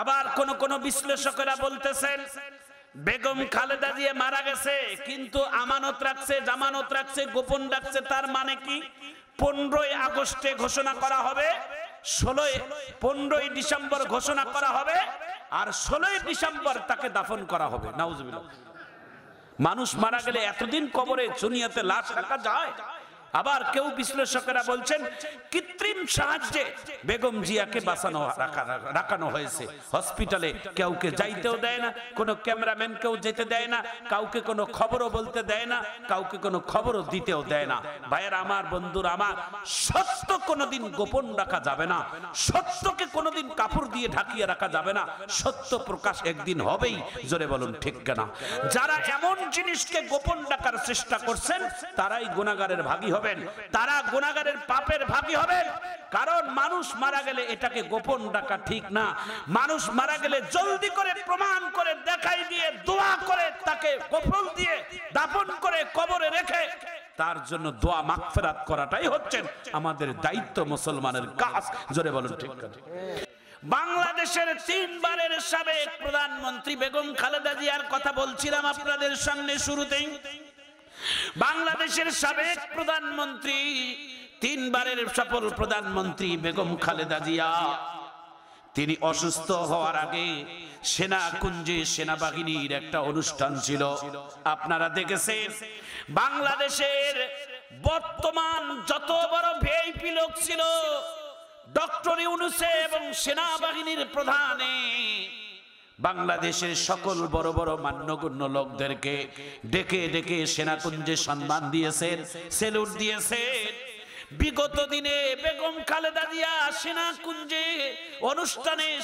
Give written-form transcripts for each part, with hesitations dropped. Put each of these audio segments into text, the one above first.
আবার কোন বিশ্লেষকেরা বলতেছেন বেগম খালেদা জিয়া মারা গেছে কিন্তু আমানত রাখছে, জামানত রাখছে, গোপন রাখছে। তার মানে কি 15ই আগস্টে ঘোষণা করা হবে, 15ই ডিসেম্বর ঘোষণা করা হবে, আর 16ই ডিসেম্বর তাকে দাফন করা হবে। নাউজুবিল্লাহ। মানুষ মারা গেলে এতদিন কবরে চুনিয়াতে লাশ রাখা যায়? আবার কেউ বিশ্লেষকেরা বলছেন কৃত্রিম সাহায্যে বেগম জিয়াকে বাঁচানো রাখানো হয়েছে হসপিটালে। কাউকে যাইতেও দেয় না, কোনো ক্যামেরাম্যান কেউ যেতে দেয় না, কাউকে কোনো খবরও বলতে দেয় না, কাউকে কোনো খবরও দিতেও দেয় না। ভাইয়ের আমার, বন্ধুরা আমার, সত্য কোনোদিন গোপন রাখা যাবে না, সত্যকে কোনোদিন কাপড় দিয়ে ঢাকিয়ে রাখা যাবে না। সত্য প্রকাশ একদিন হবেই। জোরে বলুন ঠিক কিনা? যারা এমন জিনিসকে গোপন রাখার চেষ্টা করছেন তারাই গুনাহগারের ভাগী হবে, তারা গুনাহগারের পাপের ভাগী হবেন। কারণ মানুষ মারা গেলে এটাকে গোপন রাখা ঠিক না। মানুষ মারা গেলে জলদি করে প্রমাণ করে দেখাই দিয়ে দোয়া করে তাকে কফন দিয়ে দাফন করে কবরে রেখে তার জন্য দোয়া মাগফিরাত করাটাই হচ্ছে আমাদের দায়িত্ব, মুসলমানের কাজ। জোরে বলুন ঠিক কিনা? বাংলাদেশের 3 বারের সাবেক প্রধানমন্ত্রী বেগম খালেদা জিয়ার কথা বলছিলাম আপনাদের সামনে শুরুতেই। বাংলাদেশের সাবেক প্রধানমন্ত্রী, 3 বারের সফল প্রধানমন্ত্রী বেগম খালেদা জিয়া, তিনি অসুস্থ হওয়ার আগে সেনাকুঞ্জে সেনাবাহিনীর একটা অনুষ্ঠান ছিল, আপনারা দেখেছেন। বাংলাদেশের বর্তমান যত বড় ভিআইপি লোক ছিল ডক্টর ইউনূস এবং সেনাবাহিনীর প্রধানে বাংলাদেশের সকল বড় বড় মান্যগণ্য লোকদেরকে ডেকে ডেকে সেনাকুঞ্জে সম্মান দিয়েছেন, সেলুট দিয়েছেন। বিগত দিনে বেগম খালেদা জিয়া সেনাকুঞ্জে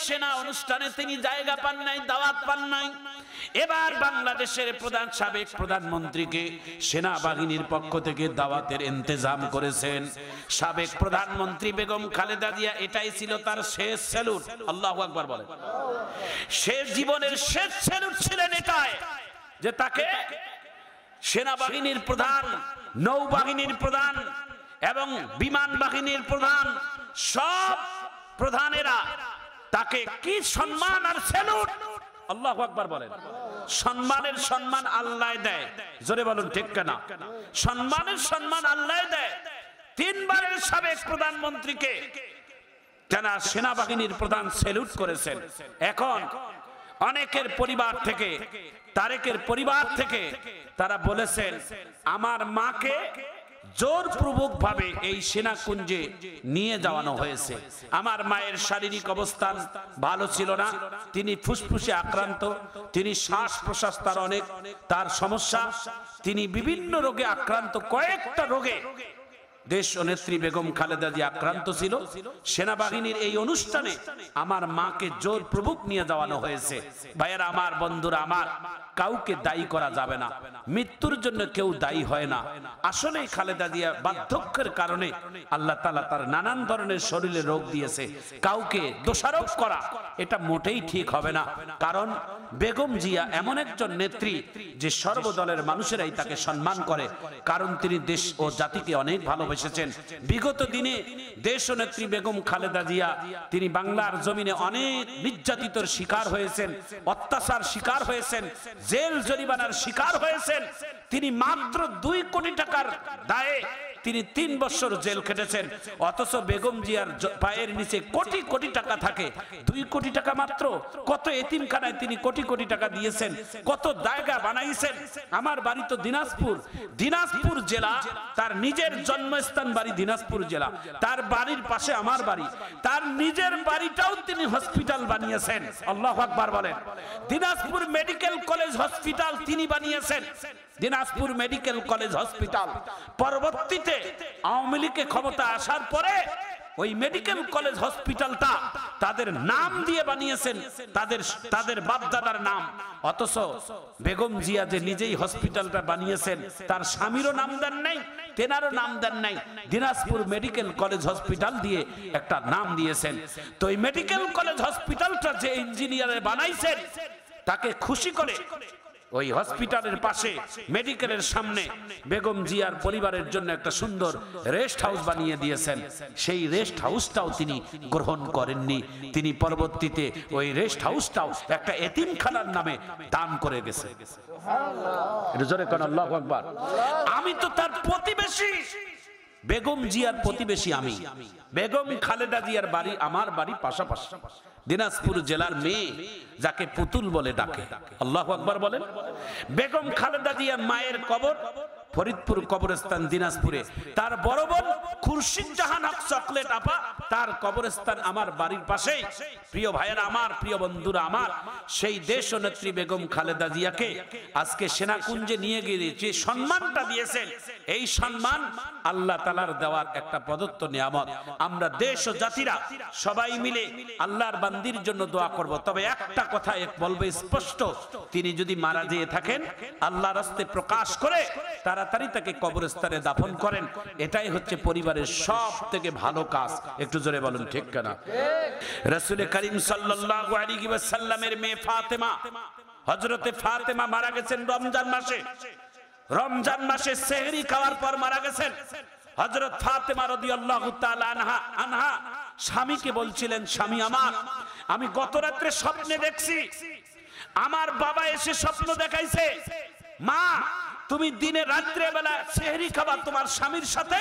সেনা অনুষ্ঠানে তিনি জায়গা পান নাই, দাওয়াত পান নাই। এবার বাংলাদেশের সাবেক প্রধানমন্ত্রীকে সেনাবাহিনীর পক্ষ থেকে দাওয়াতের ইন্তজাম করেছেন সাবেক প্রধানমন্ত্রী বেগম খালেদা জিয়া। এটাই ছিল তার শেষ স্যালুট। আল্লাহু আকবার বলেন। শেষ জীবনের শেষ স্যালুট ছিলেন এটাই যে তাকে সেনাবাহিনীর প্রধান, নৌবাহিনীর প্রধান এবং বিমান বাহিনীর প্রধান, সব প্রধানেরা তাকে কি সম্মান আর স্যালুট। আল্লাহু আকবার বলেন। সম্মানের সম্মান আল্লাহ দেয়। জোরে বলুন ঠিক কিনা? সম্মানের সম্মান আল্লাহ দেয়। 3 বারের সাবেক প্রধানমন্ত্রীকে যারা সেনাবাহিনীর প্রধান স্যালুট করেছেন। এখন অনেকের পরিবার থেকে, তারেকের পরিবার থেকে তারা বলেছেন আমার মাকে জোরপূর্বক ভাবে এই সেনাকুঞ্জে নিয়ে যাওয়ানো হয়েছে। আমার মায়ের শারীরিক অবস্থান ভালো ছিল না, তিনি ফুসফুসে আক্রান্ত, তিনি শ্বাস প্রশ্বাস তার সমস্যা, তিনি বিভিন্ন রোগে আক্রান্ত, কয়েকটা রোগে দেশ নেত্রী বেগম খালেদা জিয়া আক্রান্ত ছিল। সেনাবাহিনীর এই অনুষ্ঠানে আমার মাকে জোরপূর্বক নিয়ে যাওয়ানো হয়েছে। ভাইয়েরা আমার, বন্ধুরা আমার, কাউকে দায়ী করা যাবে না। মৃত্যুর জন্য কেউ দায়ী হয় না। আসলেই খালেদা জিয়া বার্ধক্যের কারণে আল্লাহ তাআলা তার নানান ধরনের শরীরে রোগ দিয়েছে। কাউকে দোষারোপ করা এটা মোটেই ঠিক হবে না। কারণ বেগম জিয়া এমন একজন নেত্রী যে সর্বদলের মানুষেরাই তাকে সম্মান করে, কারণ তিনি দেশ ও জাতিকে অনেক ভালোবেসেছেন। বিগত দিনে দেশ ও নেত্রী বেগম খালেদা জিয়া তিনি বাংলার জমিনে অনেক নির্যাতিতর শিকার হয়েছেন, অত্যাচার শিকার হয়েছেন, জেল জরিমানার শিকার হয়েছেন। তিনি মাত্র 2 কোটি টাকার দায়ে তিনি 3 বছর জেল খেটেছেন। অথচ বেগম জিয়ার পায়ের নিচে কোটি কোটি টাকা থাকে, 2 কোটি টাকা মাত্র। কত এতিমখানায় তিনি কোটি কোটি টাকা দিয়েছেন, কত জায়গা বানাইছেন। আমার বাড়ি তো দিনাজপুর জেলা, তার নিজের জন্মস্থান বাড়ি দিনাজপুর জেলা, তার বাড়ির পাশে আমার বাড়ি, তার নিজের বাড়িটাও তিনি হসপিটাল বানিয়েছেন। আল্লাহু আকবার বলেন। দিনাজপুর মেডিকেল কলেজ হসপিটাল তিনি বানিয়েছেন, দিনাজপুর মেডিকেল কলেজ হসপিটাল। পরবর্তীতে আওয়ামী লীগের ক্ষমতা আসার পরে ওই মেডিকেল কলেজ হসপিটালটা তাদের নাম দিয়ে বানিয়েছেন, তাদের বাপদাদার নাম। অথচ বেগম জিয়া যে নিজেই হসপিটালটা বানিয়েছেন তার স্বামীরও নাম দেন নাই, তেনারও নাম দেন নাই, দিনাজপুর মেডিকেল কলেজ হসপিটাল দিয়ে একটা নাম দিয়েছেন। তো এই মেডিকেল কলেজ হসপিটালটা যে ইঞ্জিনিয়ারে বানাইছেন তাকে খুশি করে ওই হসপিটালের পাশে মেডিকেলের সামনে বেগম জিয়ার পরিবারের জন্য একটা সুন্দর রেস্ট হাউস বানিয়ে দিয়েছেন। সেই রেস্ট হাউসটাও তিনি গ্রহণ করেননি, তিনি পরবর্তীতে ওই রেস্ট হাউসটাও একটা এতিমখানার নামে দান করে গেছে। আল্লাহু আকবার। আমি তো তার প্রতিবেশী, বেগম জিয়ার প্রতিবেশী আমি। বেগম খালেদা জিয়ার বাড়ি আমার বাড়ি পাশাপাশি। দিনাজপুর জেলার মেয়ে, যাকে পুতুল বলে ডাকে। আল্লাহু আকবার বলেন। বেগম খালেদা জিয়ার মায়ের কবর ফরিদপুর কবরস্থান দিনাজপুরে। তার বড় বোন খুরশিদ জাহান হক চকলেট আপা, তার কবরস্থান আমার বাড়ির পাশেই। প্রিয় ভাইয়েরা আমার, প্রিয় বন্ধুরা আমার, সেই দেশ নেত্রী বেগম খালেদা জিয়াকে আজকে সেনাকুঞ্জে নিয়ে গিয়ে যে সম্মানটা দিয়েছেন, এই সম্মান আল্লাহ তাআলার দেওয়ার একটা প্রদত্ত নিয়ামত। আমরা দেশ ও জাতিরা সবাই মিলে আল্লাহর বান্দির জন্য দোয়া করব। তবে একটা কথা বলবে স্পষ্ট, তিনি যদি মারা যেয়ে থাকেন, আল্লাহর রাস্তায় প্রকাশ করে তাড়াতাড়ি তাকে কবরস্থানে দাফন করেন। এটাই হচ্ছে পরিবারের সব থেকে ভালো কাজ। একটু জোরে বলুন ঠিক কিনা? রাসূল করিম সাল্লাল্লাহু আলাইহি ওয়াসাল্লামের মেয়ে ফাতেমা, হযরতে ফাতেমা মারা গেছেন রমজান মাসে। রমজান মাসে সেহরি খাওয়ার পর মারা গেছেন। হযরত ফাতেমা রাদিয়াল্লাহু তাআলা আনহা স্বামীকে বলছিলেন, স্বামী আমার, আমি গত রাত্রে স্বপ্নে দেখছি আমার বাবা এসে স্বপ্ন দেখাইছে, মা তুমি দিনে রাত্রে বেলা সেহরি খাবা তোমার স্বামীর সাথে,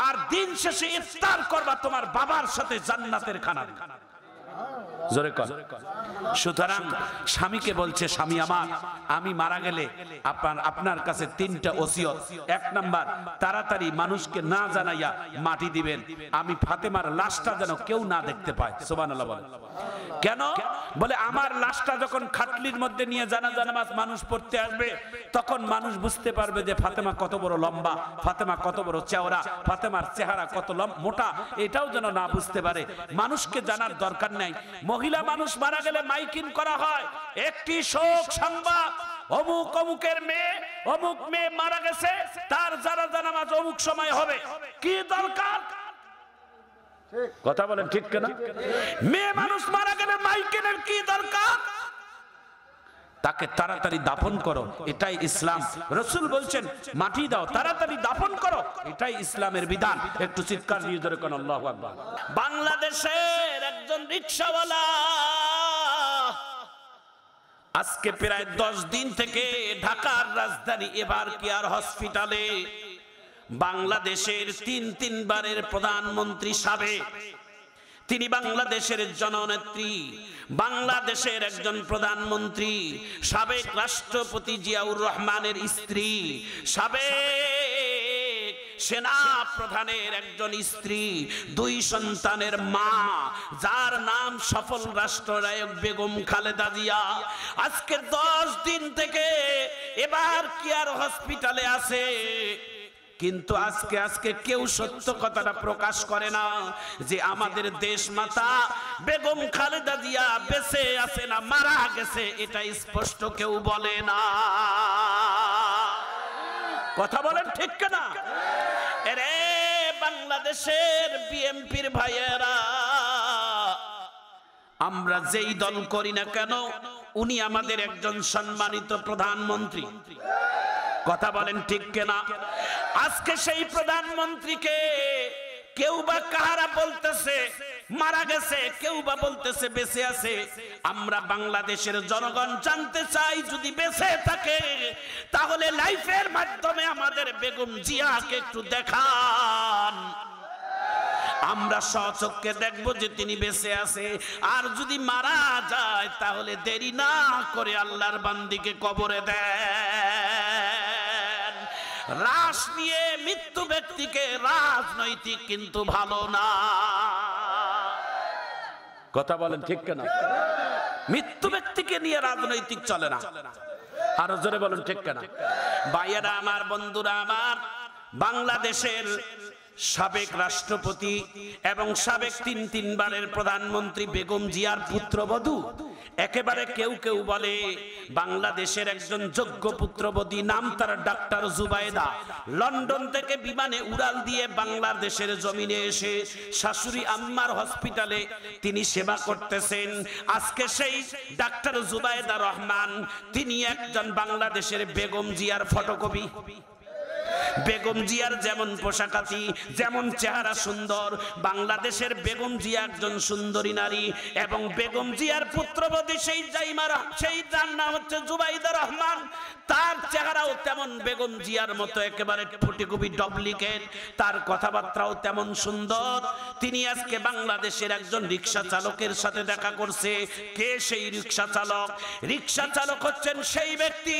আর দিন শেষে ইফতার করবা তোমার বাবার সাথে জান্নাতের খানা। জোরে কর। সুতরাং স্বামীকে বলছে, স্বামী আমার, আমি মারা গেলে আপনার কাছে তিনটা ওসিয়ত। এক নাম্বার, তাড়াতাড়ি মানুষকে না জানাইয়া মাটি দিবেন। আমি ফাতেমার লাশটা যেন কেউ না দেখতে পায়। সুবহানাল্লাহ বলেন। কেন? বলে আমার লাশটা যখন খাটলির মধ্যে নিয়ে জানাজা নামাজ মানুষ পড়তে আসবে, তখন মানুষ বুঝতে পারবে যে ফাতেমা কত বড় লম্বা, ফাতেমা কত বড় চওড়া, ফাতেমার চেহারা কত মোটা, এটাও যেন না বুঝতে পারে। মানুষকে জানার দরকার নাই। মহিলা মানুষ মারা গেলে মাইকিং করা হয়, একটি শোক সংবাদ, অমুক অমুকের মেয়ে, অমুক মেয়ে মারা গেছে, তার জানাজা নামাজ অমুক সময় হবে। কি দরকার? কথা বলেন ঠিক কিনা? মেয়ে মানুষ মারা গেলে মাইকিংয়ের কি দরকার? তাকে তাড়াতাড়ি দাফন করো, এটাই ইসলাম। রাসূল বলছেন মাটি দাও, তাড়াতাড়ি দাফন করো, এটাই ইসলামের বিধান। একটু চিৎকার দিয়ে ধরে কোন আল্লাহু আকবার। বাংলাদেশের একজন রিকশাওয়ালা আজকে প্রায় 10 দিন থেকে ঢাকার রাজধানী এবার কেয়ার হসপিটালে বাংলাদেশের তিনবারের প্রধানমন্ত্রী সাবেক, তিনি বাংলাদেশের জননেত্রী, বাংলাদেশের একজন প্রধানমন্ত্রী, সাবেক রাষ্ট্রপতি জিয়াউর রহমানের স্ত্রী, সাবেক সেনা প্রধানের একজন স্ত্রী, 2 সন্তানের মা, যার নাম সফল রাষ্ট্রনায়ক বেগম খালেদা জিয়া, আজকে 10 দিন থেকে এবার কেয়ার হসপিটালে আছে। কিন্তু আজকে কেউ সত্য কথাটা প্রকাশ করে না যে আমাদের দেশ মাতা বেগম খালেদা জিয়া বেঁচে আছে না মারা গেছে, এটা স্পষ্ট কেউ বলে না। কথা বলেন ঠিক কিনা? এরে বাংলাদেশের বিএনপির ভাইয়েরা, আমরা যেই দল করি না কেন, উনি আমাদের একজন সম্মানিত প্রধানমন্ত্রী। কথা বলেন ঠিক কিনা? আজকে সেই প্রধানমন্ত্রীকে কেউ বা কাহারা বলতেছে মারা গেছে, কেউ বা বলতেছে বেঁচে আছে। আমরা বাংলাদেশের জনগণ জানতে চাই, যদি বেঁচে থাকে তাহলে লাইফের মাধ্যমে আমাদের বেগম জিয়াকে একটু দেখান, আমরা স্বচক্ষে দেখবো যে তিনি বেঁচে আছে। আর যদি মারা যায় তাহলে দেরি না করে আল্লাহর বান্দিকে কবরে দেন। লাশ নিয়ে মৃত্যু ব্যক্তিকে রাজনৈতিক কিন্তু ভালো না। কথা বলেন ঠিক কিনা? মৃত্যু ব্যক্তিকে নিয়ে রাজনৈতিক চলে না। আরো জোরে বলেন ঠিক কিনা? ভাইয়েরা আমার, বন্ধুরা আমার, বাংলাদেশের সাবেক রাষ্ট্রপতি এবং সাবেক তিনবারের প্রধানমন্ত্রী বেগম জিয়ার পুত্রবধূ। একেবারে কেউ কেউ বলে বাংলাদেশের একজন যোগ্য পুত্রবধূ, নাম তার ডাক্তার জুবাইদা। লন্ডন থেকে বিমানে উড়াল দিয়ে বাংলাদেশের জমিনে এসে শাশুড়ি আম্মার হসপিটালে তিনি সেবা করতেছেন। আজকে সেই ডাক্তার জুবাইদা রহমান তিনি একজন বাংলাদেশের বেগম জিয়ার ফটোকপি। বেগম জিয়ার যেমন পোশাকাতি, যেমন চেহারা সুন্দর, বাংলাদেশের বেগম জিয়া একজন সুন্দরী নারী। এবং বেগম জিয়ার পুত্রবধূ সেই যার নাম হচ্ছে জুবাইদা রহমান, তার চেহারাও তেমন বেগম জিয়ার মতো একেবারে ফটোকপি ডুপ্লিকেট, তার কথাবার্তাও তেমন সুন্দর। তিনি আজকে বাংলাদেশের একজন রিক্সা চালকের সাথে দেখা করছে। কে সেই রিক্সা চালক? রিক্সা চালক হচ্ছেন সেই ব্যক্তি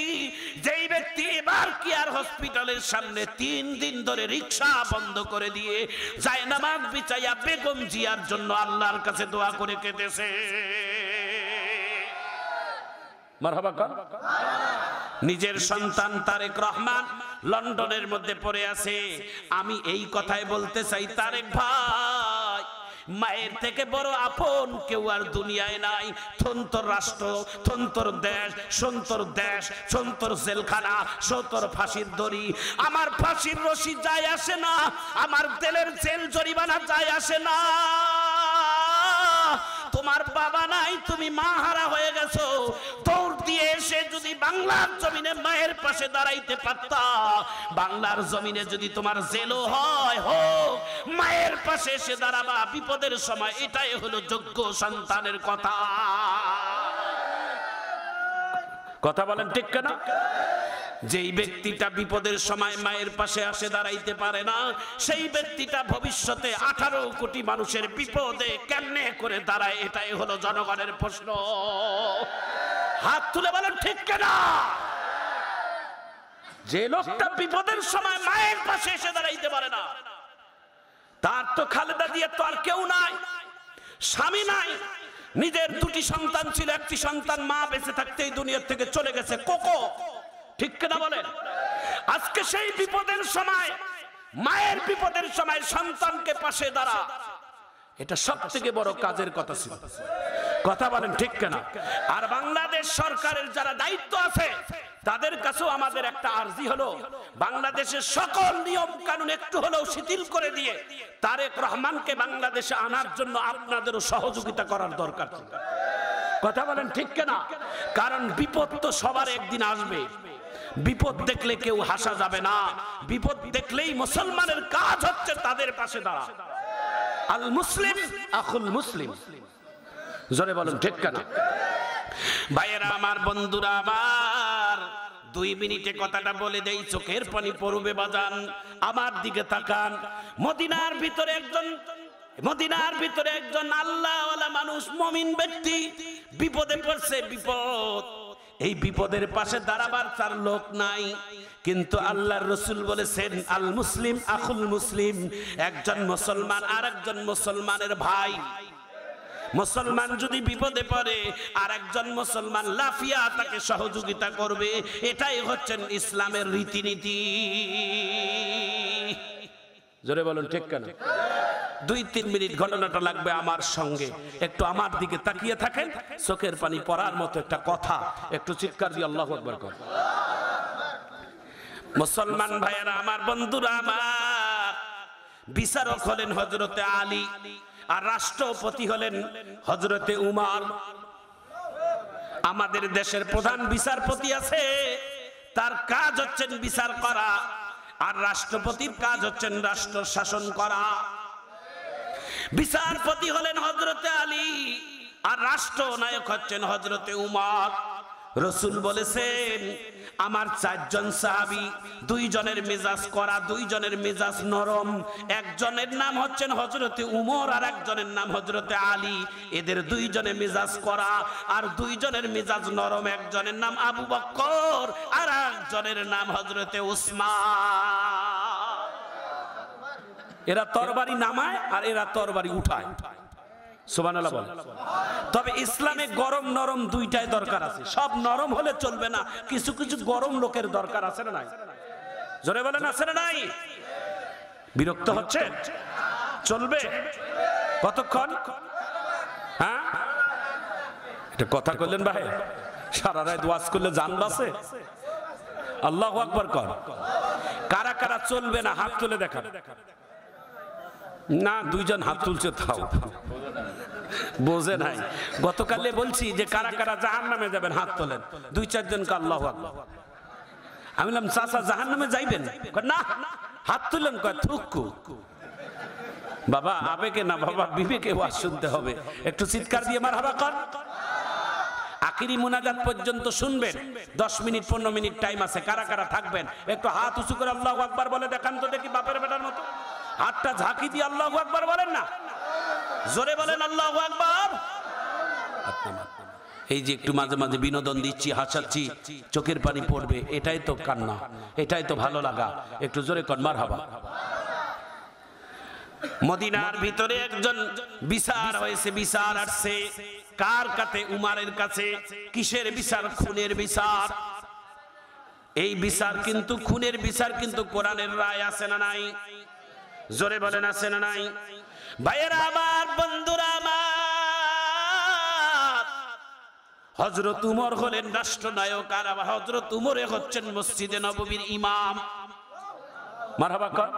যেই ব্যক্তি এবার কেয়ার হসপিটালের সামনে 3 দিন ধরে রিক্সা বন্ধ করে দিয়ে জায়নামাজ বিছাইয়া বেগম জিয়ার জন্য আল্লাহর কাছে দোয়া করে কেঁদেছে। মারহাবা কর। নিজের সন্তান তারেক রহমান লন্ডনের মধ্যে পড়ে আছে। আমি এই কথাই বলতে চাই, তারেক ভাই, মায়ের থেকে বড় আপন কেউ আর দুনিয়ায় নাই। থন্তর রাষ্ট্র, থন্তর দেশ, সন্তর জেলখানা, সন্তর ফাঁসির দড়ি। আমার ফাঁসির রশি যায় আসে না, আমার জেলের জেল জরিমানা যায় আসে না। তোমার বাবা নাই, তুমি মা হারা হয়ে গেছো। দৌড় দিয়ে এসে যদি বাংলার জমিনে মায়ের পাশে দাঁড়াইতে পারতা, বাংলার জমিনে যদি তোমার জেলও হয় হোক, মায়ের পাশে এসে দাঁড়াবা বিপদের সময়। এটাই হলো যোগ্য সন্তানের কথা। কথা বলেন ঠিক না? যেই ব্যক্তিটা বিপদের সময় মায়ের পাশে আসে দাঁড়াইতে পারে না, সেই ব্যক্তিটা ভবিষ্যতে 18 কোটি মানুষের বিপদে কেমনে করে দাঁড়ায়, এটাই হলো জনগণের প্রশ্ন। হাত তুলে বলেন ঠিক না? যে লোকটা বিপদের সময় মায়ের পাশে এসে দাঁড়াইতে পারে না, তার তো খালেদা জিয়া তো আর কেউ নাই, স্বামী নাই। নিজের 2টি সন্তান ছিল, একটি সন্তান মা বেঁচে থাকতেই দুনিয়া থেকে চলে গেছে, কোকো। ঠিক কিনা বলেন? আজকে সেই বিপদের সময়, মায়ের বিপদের সময় সন্তানকে পাশে দাঁড়া, এটা সবথেকে বড় কাজের কথা ছিল। কথা বলেন ঠিক কিনা? আর বাংলাদেশ সরকারের যারা দায়িত্ব আছে তাদের কাছেও আমাদের একটা আর্জি হলো, বাংলাদেশের সকল নিয়ম কানুন একটু হলেও শিথিল করে দিয়ে তারেক রহমানকে বাংলাদেশে আনার জন্য আপনাদেরও সহযোগিতা করার দরকার। কথা বলেন ঠিক কিনা? কারণ বিপদ তো সবার একদিন আসবে। বিপদ দেখলে কেউ হাসা যাবে না। বিপদ দেখলেই মুসলমানের কাজ হচ্ছে তাদের পাশে দাঁড়া। আল মুসলিম আখুল মুসলিম। জোরে বলুন ঠিক কিনা? ভাইয়েরা আমার, বন্ধুরা আমার, 2 মিনিটে কথাটা বলে দেই, চোখের পানি পড়বে বাজান। আমার দিকে তাকান। মদিনার ভিতরে একজন আল্লাহওয়ালা মানুষ, মুমিন ব্যক্তি বিপদে পড়ছে। বিপদ, এই বিপদের পাশে দাঁড়াবার তার লোক নাই। কিন্তু আল্লাহর রাসূল বলেছেন, আল মুসলিম আখুল মুসলিম। একজন মুসলমান আর একজন মুসলমানের ভাই। মুসলমান যদি বিপদে পড়ে আর একজন মুসলমান লাফিয়া তাকে সহযোগিতা করবে, এটাই হচ্ছেন ইসলামের রীতিনীতি। জোরে বলুন ঠিক কিনা? 2-3 মিনিট ঘটনাটা লাগবে আমার সঙ্গে। একটু আমার দিকে তাকিয়ে থাকেন, চোখের পানি পড়ার মতো একটা কথা। একটু চিৎকার দিয়ে আল্লাহু আকবার কর। মুসলমান ভাইয়েরা আমার, বন্ধুরা আমার, বিচারক হলেন হযরতে আলী আর রাষ্ট্রপতি হলেন হযরতে উমর। আমাদের দেশের প্রধান বিচারপতি আছে, তার কাজ হচ্ছে বিচার করা, আর রাষ্ট্রপতির কাজ হচ্ছে রাষ্ট্র শাসন করা। বিচারপতি হলেন হযরতে আলী আর রাষ্ট্রনায়ক হচ্ছেন হযরতে উমর। রাসূল বলেছেন, আমার 4 জন সাহাবী, 2 জনের মেজাজ করা, 2 জনের মেজাজ নরম। একজনের নাম হচ্ছেন হযরতে উমর আর একজনের নাম হযরতে আলী। এদের 2 জনের মেজাজ করা আর 2 জনের মেজাজ নরম। একজনের নাম আবু বকর আর একজনের নাম হযরতে উসমান। এরা তরবারি নামায় আর এরা তরবারি উঠায়। সুবহানাল্লাহ বলেন। তবে ইসলামে গরম নরম দুইটাই দরকার আছে। সব নরম হলে চলবে না, কিছু কিছু গরম লোকের দরকার আছে না নাই? জোরে বলেন আছে না নাই? বিরক্ত হচ্ছে? চলবে কতক্ষণ? হ্যাঁ, এটা কথা কইলেন ভাই? সারা রাত ওয়াজ করলে জান বাঁচে? আল্লাহু আকবার কর। কারা কারা চলবে না হাত তুলে দেখান। না, দুইজন হাত তুলছে, তাও বোঝে নাই। গতকালে বলছি যে কারা কারা জাহান্নামে যাবেন হাত তোলেন, 2-4 জনকে আল্লাহু আকবার। আমি বললাম চাচা জাহান্নামে যাইবেন? না, হাত তুলেন। কয় থুকু। বাবা আবেগে না বাবা বিবেকে ওয়াজ শুনতে হবে। একটু চিৎকার দিয়ে মারহাবা কর। আখিরি মুনাজাত পর্যন্ত শুনবেন। 10 মিনিট 15 মিনিট টাইম আছে। কারা কারা থাকবেন একটু হাত উঁচু করে আল্লাহু আকবার বলে দেখান তো দেখি, বাপের বেটার মতো হাতটা ঝাঁকি দিয়ে আল্লাহু আকবার বলেন না, জোরে বলেন আল্লাহু আকবার। এই যে একটু মাঝে মাঝে বিনোদন দিচ্ছি, হাসাচ্ছি, চোখের পানি পড়বে, এটাই তো কান্না, এটাই তো ভালো লাগা। একটু জোরে কর মারহাবা। মদিনার ভিতরে একজন বিচার হয়েছে, বিচার আসছে কার কাছে? উমারের কাছে। কিসের বিচার? খুনের বিচার। এই বিচার কিন্তু খুনের বিচার, কিন্তু কোরআনের রায় আছে না নাই? জোরে বলেন আছে না নাই? ভাইয়েরা আমার, বন্ধুরা আমার, হযরত উমর হলেন রাষ্ট্রনায়ক, আর হযরত উমরে হচ্ছেন মসজিদে নববীর ইমাম। মারহাবা কর।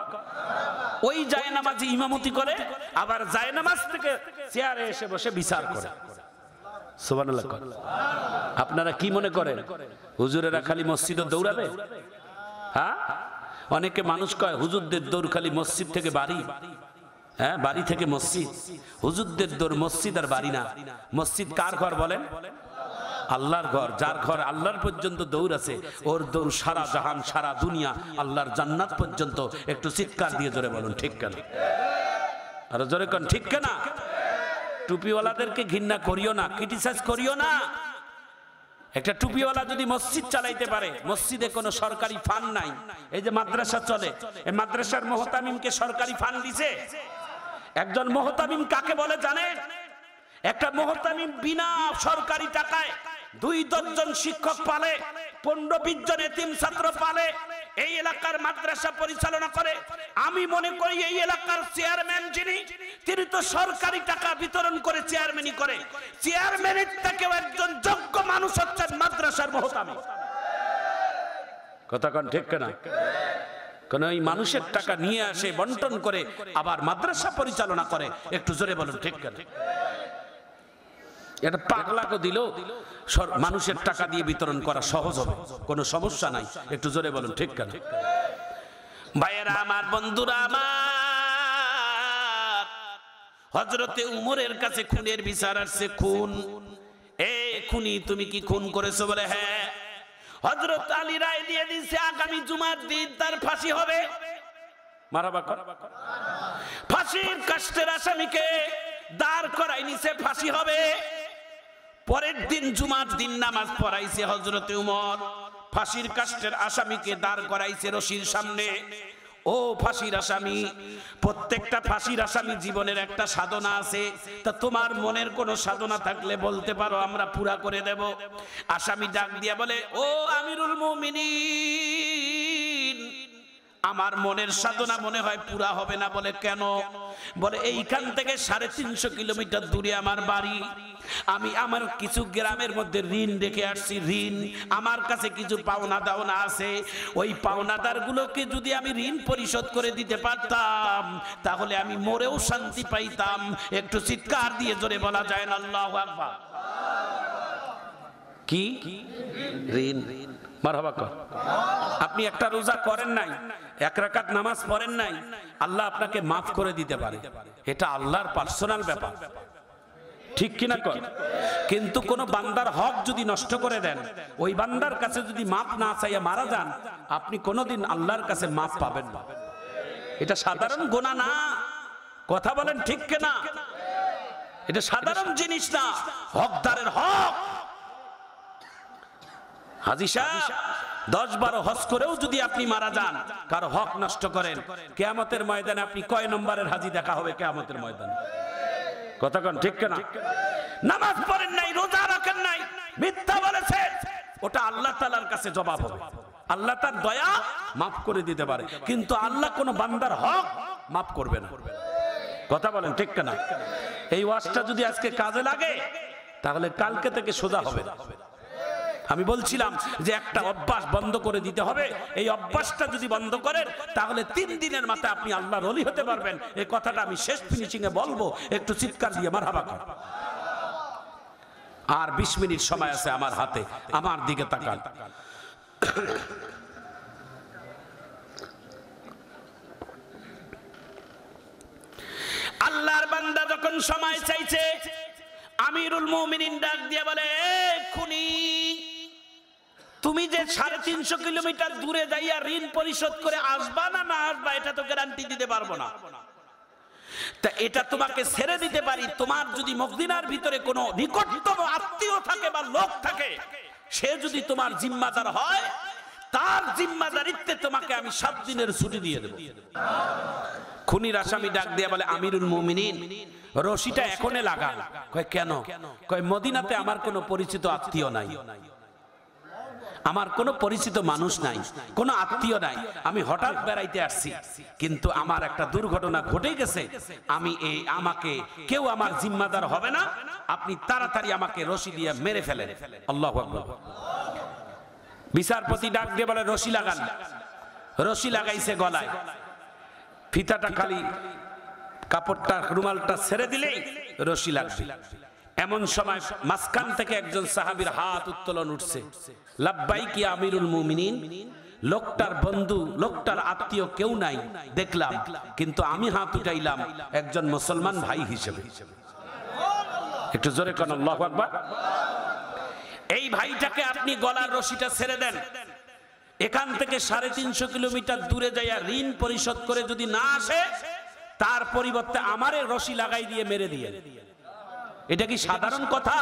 ওই জায়নামাজি ইমামতি করে, আবার জায়নামাজ থেকে চেয়ারে এসে বসে বিচার করে। সুবহানাল্লাহ। আপনারা কি মনে করেন হুজুরেরা খালি মসজিদে দৌড়াবে? হ্যাঁ, অনেকে মানুষ কয় হুজুরদের দৌড় খালি মসজিদ থেকে বাড়ি। হ্যাঁ, বাড়ি থেকে মসজিদ। হুজুরদের দৌড় মসজিদ আর বাড়ি না। মসজিদ কার ঘর বলেন? আল্লাহর ঘর। যার ঘর আল্লাহর পর্যন্ত দৌড় আছে, ওর দৌড় সারা জাহান, সারা দুনিয়া, আল্লাহর জান্নাত পর্যন্ত। একটু চিৎকার দিয়ে জোরে বলুন ঠিক কেন? আর জোরে কোন ঠিক কেনা? টুপিওয়ালাদেরকে ঘৃণা করিও না, ক্রিটিসাইজ করিও না। একটা টুপিওয়ালা যদি মসজিদ চালাইতে পারে, মসজিদে কোনো সরকারি ফান্ড নাই। এই যে মাদ্রাসা চলে, এই মাদ্রাসার মুহতামিমকে সরকারি ফান্ড দিছে। একজন মুহতামিম কাকে বলে জানেন? একটা মুহতামিম বিনা সরকারি টাকায় 2-10 জন শিক্ষক পালে, 15-20 জন এতিম ছাত্র পালে, এই এলাকার মাদ্রাসা পরিচালনা করে। আমি মনে করি এই এলাকার চেয়ারম্যান যিনি, তিনি তো সরকারি টাকা বিতরণ করে চেয়ারম্যানই করে। চেয়ারম্যানের থেকেও একজন যোগ্য মানুষ হচ্ছেন মাদ্রাসার মুহতামিম। কথা কোন ঠিক না? কোন ওই মানুষের টাকা নিয়ে আসে, বন্টন করে, আবার মাদ্রাসা পরিচালনা করে। একটু জোরে বলুন ঠিক না? এটা পাগলাকে দিল মানুষের টাকা দিয়ে বিতরণ করা সহজ হবে, কোনো সমস্যা নাই। একটু জোরে বলুন ঠিক কেন? ভাইয়েরা আমার, বন্ধুরা আমার, হযরতে উমরের কাছে খুনের বিচার আসছে। খুন, এ খুনি তুমি কি খুন করেছো? বলে হ্যাঁ। হযরত আলী রায় দিয়ে দিয়েছে আগামী জুমার দিন তার ফাঁসি হবে। মারহাবা কর। ফাঁসির কাষ্ঠের আসামিকে দাঁড় করাই নিছে, ফাঁসি হবে। পরের দিন জুমার দিন নামাজ পড়াইছে হযরতে উমর, ফাঁসির কাষ্ঠের আসামিকে দাঁড় করাইছে রশির সামনে। ও ফাঁসির আসামি, প্রত্যেকটা ফাঁসির আসামি জীবনের একটা সাধনা আছে, তা তোমার মনের কোনো সাধনা থাকলে বলতে পারো, আমরা পুরা করে দেব। আসামি ডাক দিয়া বলে, ও আমিরুল মুমিনিন, আমার মনের সাধনা মনে হয় পুরা হবে না। বলে কেন? বলে এইখান থেকে 350 কিলোমিটার দূরে আমার বাড়ি। আমি আমার কিছু গ্রামের মধ্যে ঋণ রেখে আসছি, ঋণ আমার কাছে কিছু পাওনা দাওনা আছে। ওই পাওনাদার গুলোকে যদি আমি ঋণ পরিশোধ করে দিতে পারতাম, তাহলে আমি মরেও শান্তি পাইতাম। একটু চিৎকার দিয়ে জোরে বলা যায় না আল্লাহু আকবার? কি ঋণ? মারহাবা কর। আপনি একটা রোজা করেন নাই, 1 রাকাত নামাজ পড়েন নাই, আল্লাহ আপনাকে মাফ করে দিতে পারে। এটা আল্লাহর পার্সোনাল ব্যাপার, ঠিক কিনা কর? কিন্তু কোন বান্দার হক যদি নষ্ট করে দেন, ওই বান্দার কাছে যদি মাফ না চাইয়া মারা যান, আপনি কোনোদিন আল্লাহর কাছে মাফ পাবেন না। এটা সাধারণ গুনাহ না। কথা বলেন ঠিক কিনা? এটা সাধারণ জিনিস না, হকদারের হক। হাজী সাহেব 10-12 হজ করেও যদি আপনি মারা যান, কারো হক নষ্ট করেন, কিয়ামতের ময়দানে আপনি কয় নম্বরের হাজী দেখা হবে কিয়ামতের ময়দানে? কথা কোন ঠিক কিনা? নামাজ পড়েন নাই, রোজা রাখেন নাই, মিথ্যা বলেছেন, ওটা আল্লাহ তাআলার কাছে জবাব হবে। আল্লাহ তার দয়া মাফ করে দিতে পারে, কিন্তু আল্লাহ কোন বান্দার হক মাফ করবে না। কথা বলেন ঠিক না? এই ওয়াজটা যদি আজকে কাজে লাগে তাহলে কালকে থেকে সোজা হবে না। আমি বলছিলাম যে একটা অভ্যাস বন্ধ করে দিতে হবে। এই অভ্যাসটা যদি বন্ধ করেন তাহলে 3 দিনের মাথায় আপনি আল্লাহর ওলি হতে পারবেন। এই কথাটা আমি শেষ ফিনিশিং এ বলবো, একটু চিৎকার দিয়ে মারহাবা কর। আর 20 মিনিট সময় আছে আমার হাতে, আমার দিকে তাকান। আল্লাহর বান্দা যখন সময় চাইছে, আমিরুল মুমিনিন ডাক দিয়ে বলে, খুনি, তুমি যে 350 কিলোমিটার দূরে যাইয়া ঋণ পরিশোধ করে আসবা না না আসবা এটা তো গ্যারান্টি দিতে পারবো না। তা এটা তোমাকে ছেড়ে দিতে পারি, তোমার যদি মদিনার ভিতরে কোনো নিকটতম আত্মীয় থাকে বা লোক থাকে, সে যদি তোমার জিম্মাদার হয়, তার জিম্মাদারিত্বে তোমাকে আমি 7 দিনের ছুটি দিয়ে দেব। খুনির আসামি ডাক দিয়ে বলে, আমিরুল মুমিনিন, রশিটা এখনই লাগা। কয় কেন? কয় মদিনাতে আমার কোনো পরিচিত আত্মীয় নাই, আমার কোনো পরিচিত মানুষ নাই, কোনো আত্মীয় নাই, আমি হঠাৎ বেড়াইতে আসছি, কিন্তু আমার একটা দুর্ঘটনা ঘটে গেছে, আমাকে কেউ আমার জিম্মাদার হবে না, আপনি তাড়াতাড়ি আমাকে রশি দিয়ে মেরে ফেলেন। আল্লাহু আকবার। বিচারপতি ডাক দিয়ে বলে, রশি লাগান। রশি লাগাইছে গলায়, ফিতাটা খালি কাপড়টা রুমালটা ছেড়ে দিলেই রশি লাগবে। এমন সময় মাঝখান থেকে একজন সাহাবীর হাত উত্তোলন উঠছে, লাব্বাইক ইয়া আমিরুল মুমিনিন। লোকটার বন্ধু, লোকটার আত্মীয় কেউ নাই দেখলাম, কিন্তু আমি হাত উঠাইলাম একজন মুসলমান ভাই হিসেবে। একটু জোরে কোন আল্লাহু আকবার। এই ভাইটাকে আপনি গলার রশিটা ছেড়ে দেন, এখান থেকে 350 কিলোমিটার দূরে যাইয়া ঋণ পরিশোধ করে যদি না আসে, তার পরিবর্তে আমারে রশি লাগাই দিয়ে মেরে দিয়ে। এটা কি সাধারণ কথা?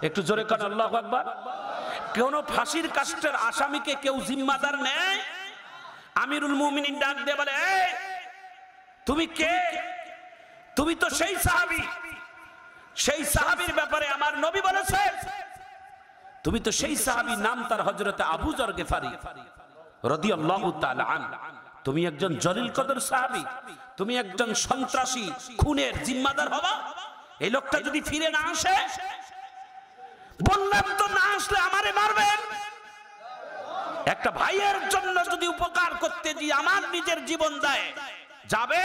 একটু জোরে কোন আল্লাহু আকবার। কোন ফাঁসির কাষ্টের আসামিকে কেউ জিম্মাদার নেয়? আমিরুল মুমিনিন ডাক দিয়ে বলে, তুমি কে? তুমি তো সেই সাহাবী, সেই সাহাবীর ব্যাপারে আমার নবী বলেছেন, তুমি তো সেই সাহাবী, নাম তার হযরতে আবু যর গিফারি রাদিয়াল্লাহু তাআলা আনহু। তুমি একজন জলিল কদর সাহাবী, তুমি একজন সন্ত্রাসী খুনের জিম্মাদার হবা? এই লোকটা যদি ফিরে না আসে, বললাম তো না আসলে আমারে মারবেন। একটা ভাইয়ের জন্য যদি উপকার করতে গিয়ে আমার নিজের জীবন দেয়, যাবে?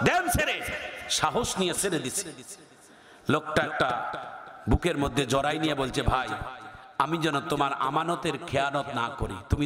দেন ছেড়ে, সাহস নিয়ে ছেড়ে দিচ্ছে। লোকটা একটা বুকের মধ্যে জড়াই নিয়ে বলছে, ভাই, আমি যেন তোমার আমানতের খেয়ানত না করি, তুমি